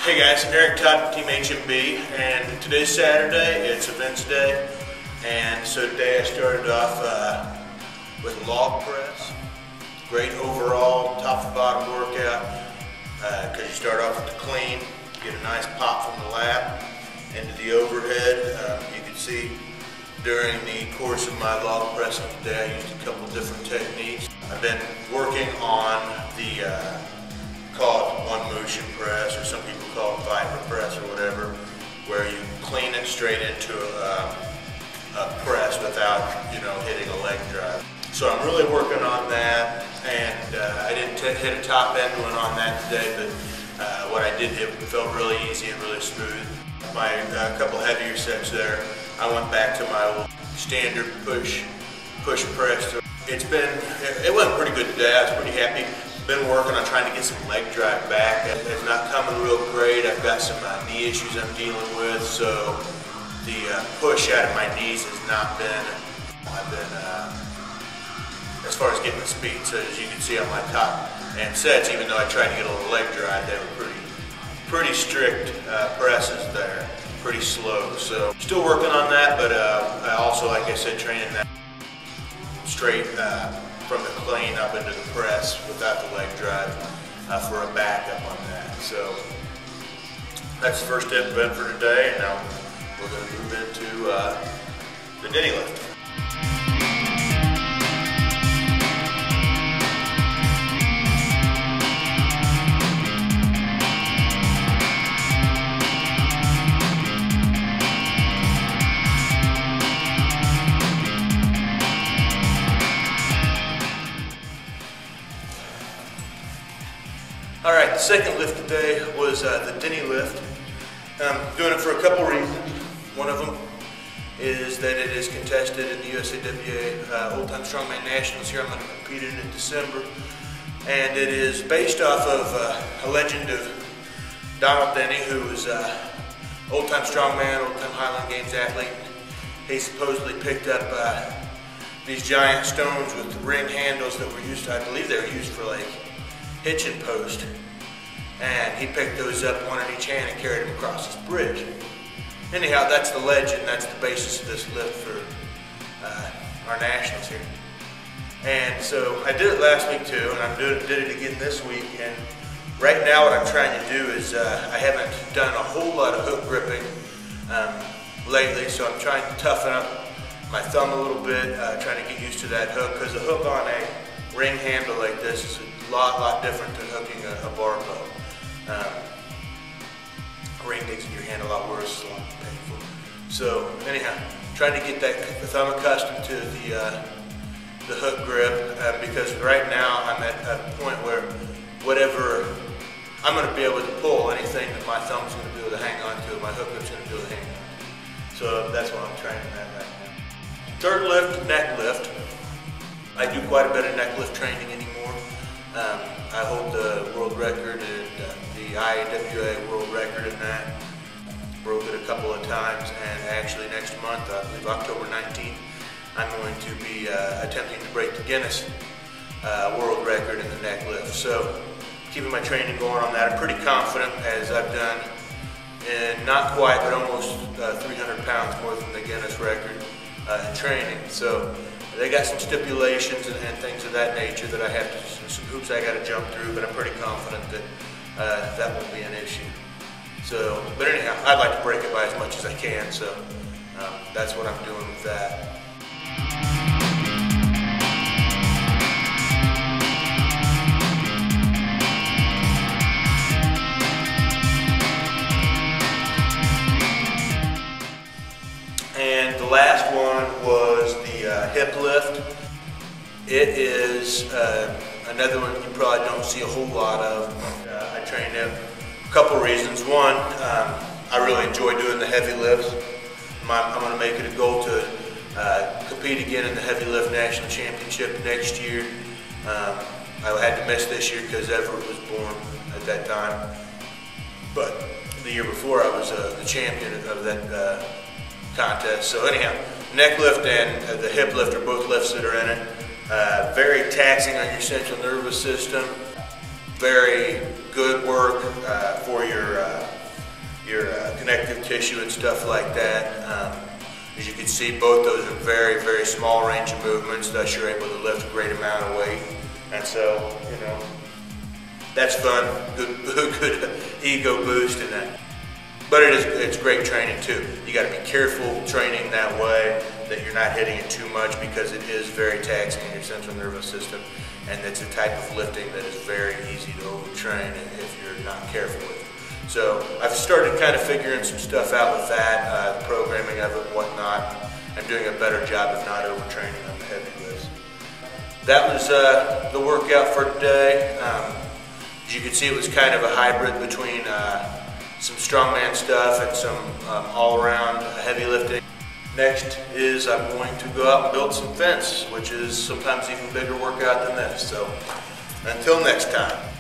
Hey guys, Eric Todd from Team HMB, and today's Saturday, it's events day, and so today I started off with log press. Great overall, top to bottom workout, because you start off with the clean, get a nice pop from the lap into the overhead. You can see during the course of my log pressing today, I used a couple different techniques. I've been working on the call it one motion press, or some people call it viper press or whatever, where you clean it straight into a press without, hitting a leg drive. So I'm really working on that, and I didn't hit a top end one on that today, but what I did hit felt really easy and really smooth. My couple heavier sets there, I went back to my old standard push press. It went pretty good today. I was pretty happy. Been working on trying to get some leg drive back. It's not coming real great. I've got some knee issues I'm dealing with, so the push out of my knees has not been, as far as getting the speed. So as you can see on my top end sets, even though I tried to get a little leg drive, they were pretty strict presses there, pretty slow. So still working on that, but I also, like I said, training that straight from the clean up into the press without the leg drive for a backup on that. So that's the first event for today, and now we're going to move into the Dinnie lift. Alright, the second lift today was the Dinnie lift. I'm doing it for a couple reasons. One of them is that it is contested in the USAWA Old Time Strongman Nationals here. I'm going to compete in it in December. And it is based off of a legend of Donald Dinnie, who was Old Time Strongman, Old Time Highland Games athlete. He supposedly picked up these giant stones with ring handles that were used, I believe they were used for like hitching post, and he picked those up one in each hand and carried them across this bridge. Anyhow, that's the legend, that's the basis of this lift for our nationals here. And so I did it last week too, and I did it again this week. And right now what I'm trying to do is I haven't done a whole lot of hook gripping lately, so I'm trying to toughen up my thumb a little bit, trying to get used to that hook, because a hook on a ring handle like this is a lot different than hooking a barbell. A ring digs in your hand a lot worse, it's a lot more painful. So anyhow, trying to get the thumb accustomed to the hook grip, because right now I'm at a point where whatever I'm going to be able to pull, anything that my thumb's going to be able to hang on to, my hook grip's going to be able to hang on to. So that's what I'm training at right now. Third lift, neck lift. I do quite a bit of neck lift training anymore. I hold the world record and the IAWA world record in that. Broke it a couple of times, and actually next month, I believe October 19th, I'm going to be attempting to break the Guinness world record in the neck lift. So keeping my training going on that. I'm pretty confident, as I've done in not quite, but almost 300 pounds more than the Guinness record in training. So they got some stipulations and things of that nature that I have to, some hoops I got to jump through, but I'm pretty confident that that won't be an issue. So, but anyhow, I'd like to break it by as much as I can, so that's what I'm doing with that. And the last one was the hip lift. It is another one you probably don't see a whole lot of. I train them a couple reasons. One, I really enjoy doing the heavy lifts. I'm going to make it a goal to compete again in the heavy lift national championship next year. I had to miss this year because Everett was born at that time. But the year before I was the champion of that contest. So anyhow, neck lift and the hip lift are both lifts that are in it. Very taxing on your central nervous system. Very good work for your your connective tissue and stuff like that. As you can see, both those are very, very small range of movements, thus you're able to lift a great amount of weight. And so, you know, that's fun, good ego boost in that. But it's great training too. You got to be careful training that way, that you're not hitting it too much, because it is very taxing on your central nervous system, and it's a type of lifting that is very easy to overtrain if you're not careful with it. So I've started kind of figuring some stuff out with that, the programming of it and whatnot. I'm doing a better job of not overtraining on the heavy lifts. That was the workout for today. As you can see, it was kind of a hybrid between some strongman stuff and some all-around heavy lifting. Next is I'm going to go out and build some fence, which is sometimes even bigger workout than this. So until next time.